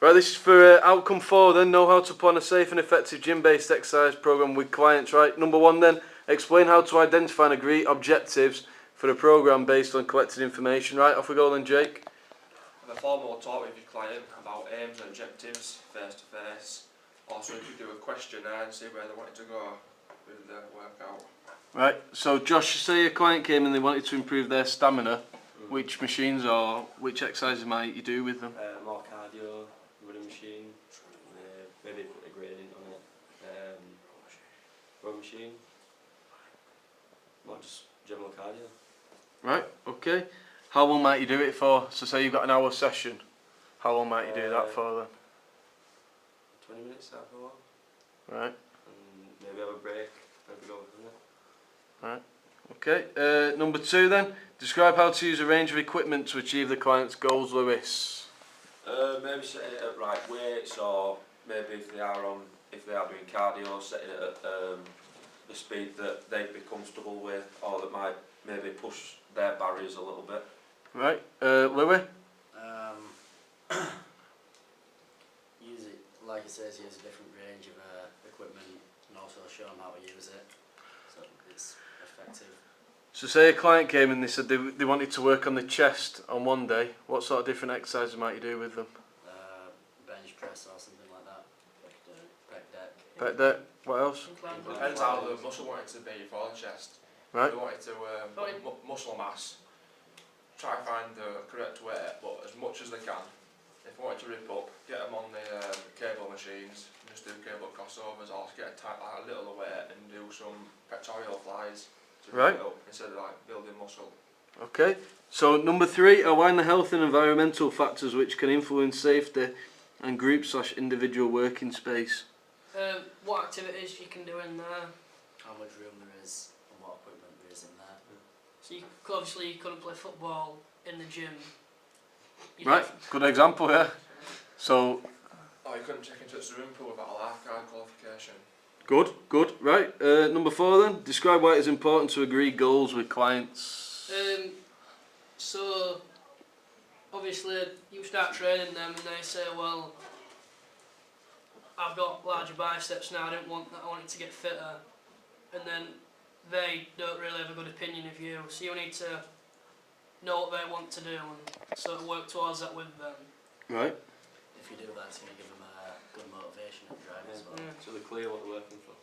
Right, this is for outcome 4 then. Know how to plan a safe and effective gym-based exercise program with clients. Right, number 1 then. Explain how to identify and agree objectives for the program based on collected information. Right, off we go then, Jake. Have a formal talk with your client about aims and objectives face to face. Also, you could do a questionnaire and see where they wanted to go with the workout. Right, so Josh, say a client came and they wanted to improve their stamina. Which machines or which exercises might you do with them? More cardio, running machine, maybe put a gradient on it, row machine, more just general cardio. Right, okay. How long might you do it for? So say you've got an hour session, how long might you do that for then? 20 minutes, half an hour. Right. And maybe have a break, maybe go from there. Right. Okay, number 2 then. Describe how to use a range of equipment to achieve the client's goals, Lewis. Maybe set it at right weights, or maybe if they are doing cardio, setting it at the speed that they'd be comfortable with, or that might maybe push their barriers a little bit. Right, Louis? Use it, like it says, use a different range of equipment and also show them how to use it so it's effective. So say a client came and they said they wanted to work on the chest on one day, what sort of different exercises might you do with them? Bench press or something like that. Pec deck. Pec deck, what else? Depends how the muscle wanted to be for the chest. Right. If they wanted to muscle mass, try to find the correct weight, but as much as they can. If they wanted to rip up, get them on the cable machines, and just do cable crossovers, or get a little weight and do some pectoral flies. Right. Instead of like building muscle. Okay, so number 3, outline the health and environmental factors which can influence safety and group/individual working space. What activities you can do in there. How much room there is and what equipment there is in there. So obviously you couldn't play football in the gym. Right, good example, yeah. So. Oh, you couldn't check into the swimming pool without a lifeguard qualification. Good, right. Number 4 then, describe why it is important to agree goals with clients. So, obviously you start training them and they say, well, I've got larger biceps now, I don't want that, I want it to get fitter. And then they don't really have a good opinion of you, so you need to know what they want to do and sort of work towards that with them. Right. If you do that, it's going to give them a good motivation and drive as well. So they're clear what they're working for.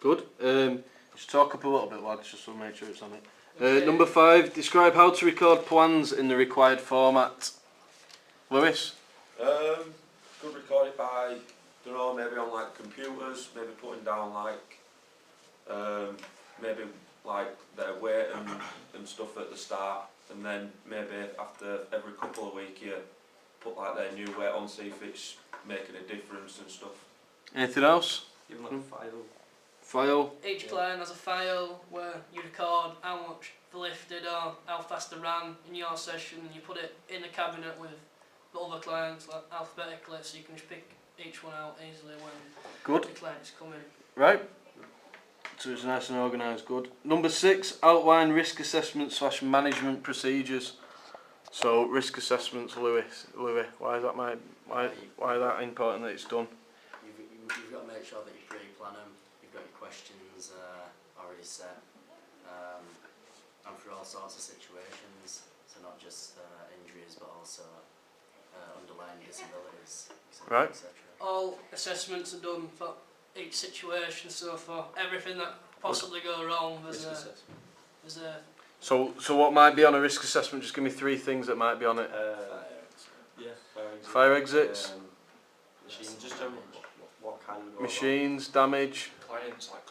Good. Just talk up a little bit, lads, just to make sure it's on it. Okay. Number 5, describe how to record plans in the required format. Lewis? Could record it by, don't know, maybe on like computers, maybe putting down like, maybe like their weight and stuff at the start, and then maybe after every couple of weeks you put like their new weight on, see if it's making a difference and stuff. Anything else? Even like a file. File? Each client has a file where you record how much they lifted or how fast they ran in your session, and you put it in a cabinet with the other clients, like alphabetically, so you can just pick each one out easily when the client's coming. Right. So it's nice and organised, good. Number 6, outline risk assessment / management procedures. So risk assessments, Louis, why is that why that important that it's done? You've got to make sure that you pre-plan them, you've got your questions already set, and for all sorts of situations, so not just injuries but also underlying disabilities, etc. Right. etc. All assessments are done for each situation, so for everything that possibly go wrong, there's a So what might be on a risk assessment? Just give me 3 things that might be on it. Fire exits. Machines, just general, what kind of Machines, damage. Clients like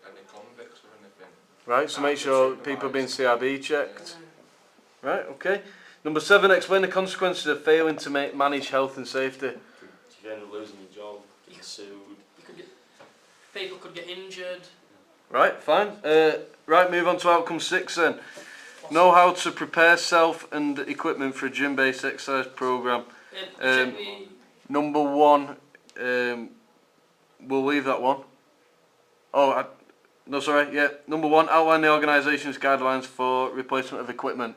any convicts or anything. Right, so make sure people are being CRB checked. Right, okay. Number 7, explain the consequences of failing to manage health and safety. If you end up losing your job, you get sued. People could get injured. Right, fine. Right, move on to outcome 6 then. Know how to prepare self and equipment for a gym-based exercise program. Number 1, we'll leave that one. No, sorry, yeah. Number 1, outline the organisation's guidelines for replacement of equipment.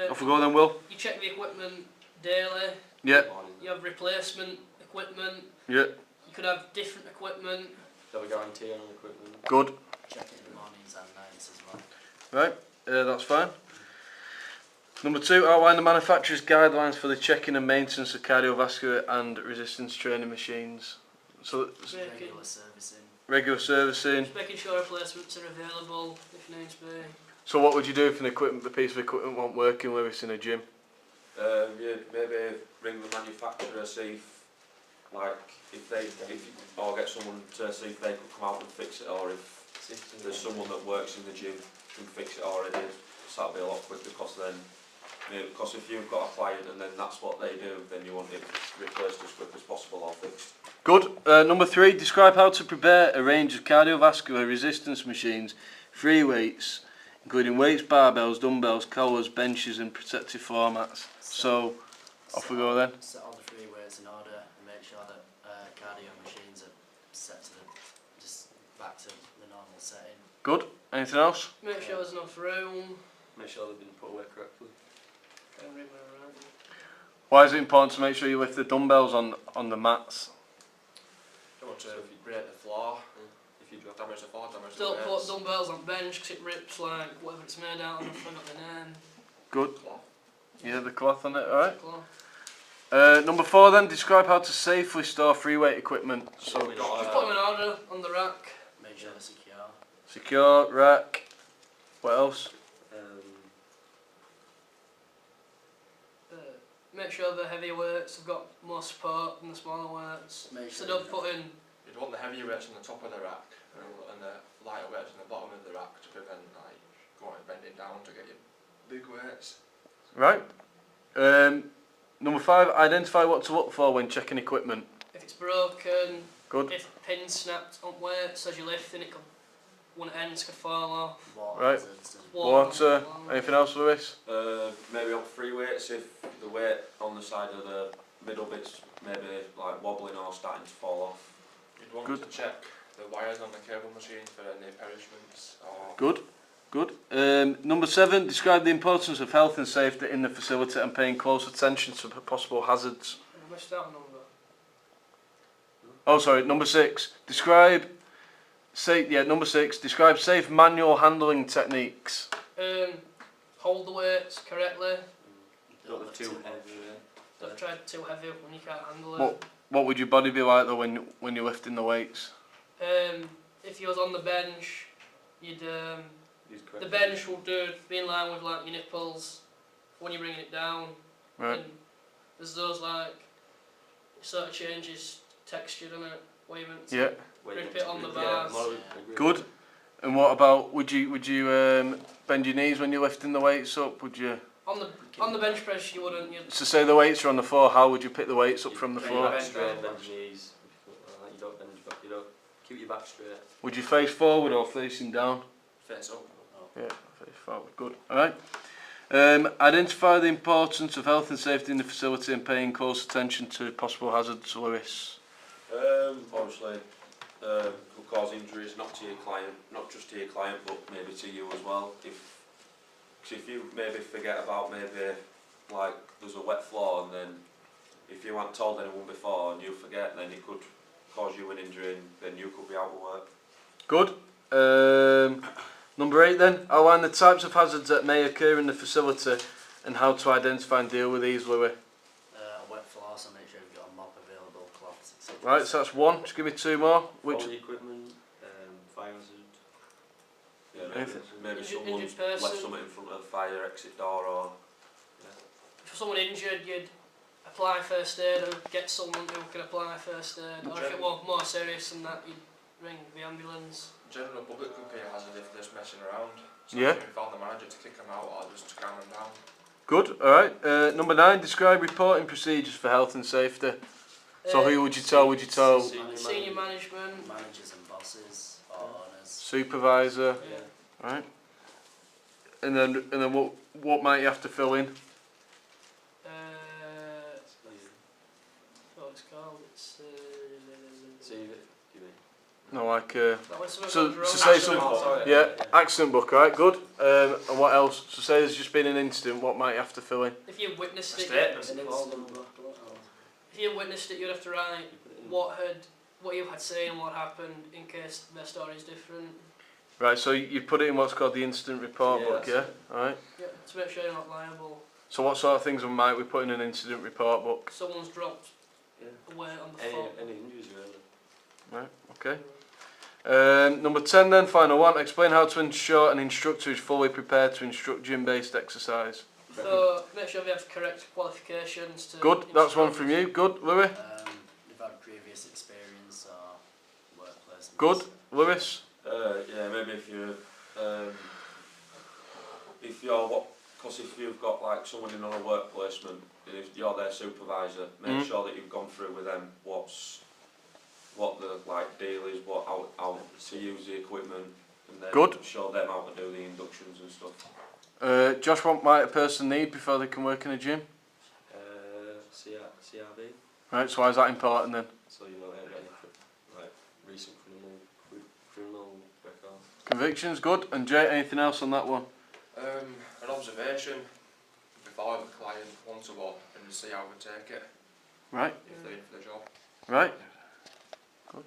Off we go then, Will. You check the equipment daily. Yeah. Morning. you have replacement equipment. Yeah, You could have different equipment. Have a guarantee on equipment. good. Check it in the mornings and nights as well. Right, that's fine. Number 2, outline the manufacturer's guidelines for the checking and maintenance of cardiovascular and resistance training machines. So, Regular servicing. regular servicing. Just making sure replacements are available if needs be. So what would you do if the piece of equipment wasn't working, Lewis, in a gym? Yeah, maybe ring the manufacturer, see or get someone to see if they could come out and fix it, or if there's someone that works in the gym can fix it already. So that'll be a lot quicker, because if you've got a client and then that's what they do, then you want it replaced as quick as possible or fixed. Good. Number 3, describe how to prepare a range of cardiovascular resistance machines, free weights, including weights, barbells, dumbbells, collars, benches and protective floor mats. So, off we go then. Set all the free weights in order and make sure that cardio machines are set to just back to the normal setting. Good. Anything else? Make sure there's enough room. Make sure they've been put away correctly. Can't read my writing. Why is it important to make sure you lift the dumbbells on the mats? Don't want to break the floor. If you damage the floor, damage the Don't put weights. dumbbells on bench because it rips like whatever it's made out of. I forgot the name. Good. Cloth. Yeah, the cloth on it, alright. Cloth. Number 4 then, describe how to safely store free weight equipment. So, So we got Just put them in order on the rack. Make sure they're secure. secure, rack. What else? Make sure the heavy weights have got more support than the smaller weights. Make So sure don't put in. You'd want the heavy weights on the top of the rack and the lighter weights on the bottom of the rack to prevent going and bending down to get your big weights. Right. Number 5, identify what to look for when checking equipment. If it's broken, Good. if pins snapped on weights as you're lifting, it could, one ends could fall off. Water Right. hazards and Water. Anything else, Lewis? Maybe on free weights, if the weight on the side of the middle bit's maybe like wobbling or starting to fall off. You'd want Good. to check the wires on the cable machine for any perishments or Good. Good. Number 7, describe the importance of health and safety in the facility and paying close attention to possible hazards. I missed out a number. Oh, sorry. Number 6, describe safe manual handling techniques. Hold the weights correctly. Don't lift too heavy. Don't try too heavy when you can't handle it. What would your body be like though when you're lifting the weights? If you was on the bench, you'd Use correct. the bench will be in line with like your nipples when you're bringing it down. Right. And there's those like it sort of changes texture, doesn't it? Where you meant to Yeah. grip it on the Yeah, bars. more Yeah. agree. Good. And what about would you bend your knees when you're lifting the weights up? Would you? On the bench press you wouldn't. You'd, So say the weights are on the floor. How would you pick the weights up from the Keep floor? your back straight, bend your knees. You don't bend your back. You don't keep your back straight. Would you face forward or facing down? face up. Yeah, face forward. Good. All right. Identify the importance of health and safety in the facility and paying close attention to possible hazards, Lewis. Obviously, could cause injuries not just to your client, but maybe to you as well. If you maybe forget about like there's a wet floor, and then if you haven't told anyone before and you forget, then it could cause you an injury, and then you could be out of work. Good. Number 8 then, outline the types of hazards that may occur in the facility and how to identify and deal with these, Louis. A wet floor, so make sure you've got a mop available, cloths, etc. Right, so that's 1. Just give me 2 more. Which? All the equipment, fire hazard. Yeah, Anything? maybe Injured someone's person. left something in front of the fire exit door, or if someone injured, you'd apply first aid and get someone who can apply first aid. Or if it was more serious than that, you'd ring the ambulance. General public could be a hazard if they're just messing around. So Yeah. if you found the manager to kick them out or just to calm them down. Good, alright. Number 9, describe reporting procedures for health and safety. So who would you tell? Would you tell Senior management. Managers and bosses, or owners. supervisor? Yeah. Right. And then what might you have to fill in? What it's called? It's Save it, you mean? No, like when something so goes wrong. say Accident some book. yeah, accident book, alright, good. And what else? So say there's just been an incident, what might you have to fill in? If you witnessed A it, statement. An incident book, or if you witnessed it, you'd have to write You put it in. what you had say and what happened in case their story is different. Right, so you put it in what's called the incident report Yeah, book, that's yeah? it. Alright. Yeah, to make sure you're not liable. So what sort of things might we put in an incident report book? Someone's dropped Yeah. a weight on the foot. Any injuries really. Right, okay. Number 10 then, final one. Explain how to ensure an instructor is fully prepared to instruct gym-based exercise. So make sure they have correct qualifications to Good, that's one instruct. from you. Good, Louis? They've had previous experience or workplace. Good, Lewis? Yeah, maybe if you're because if you've got like someone in on a work placement, and if you're their supervisor, make sure that you've gone through with them what the like deal is, how to use the equipment, and then Good. show them how to do the inductions and stuff. Josh, what might a person need before they can work in a gym? CRB. Right, so why is that important then? So you know any like recent criminal records. Convictions, good. And Jay, anything else on that one? An observation before the client one-to-one and see how we take it Right, if they're in for the job. right. Good.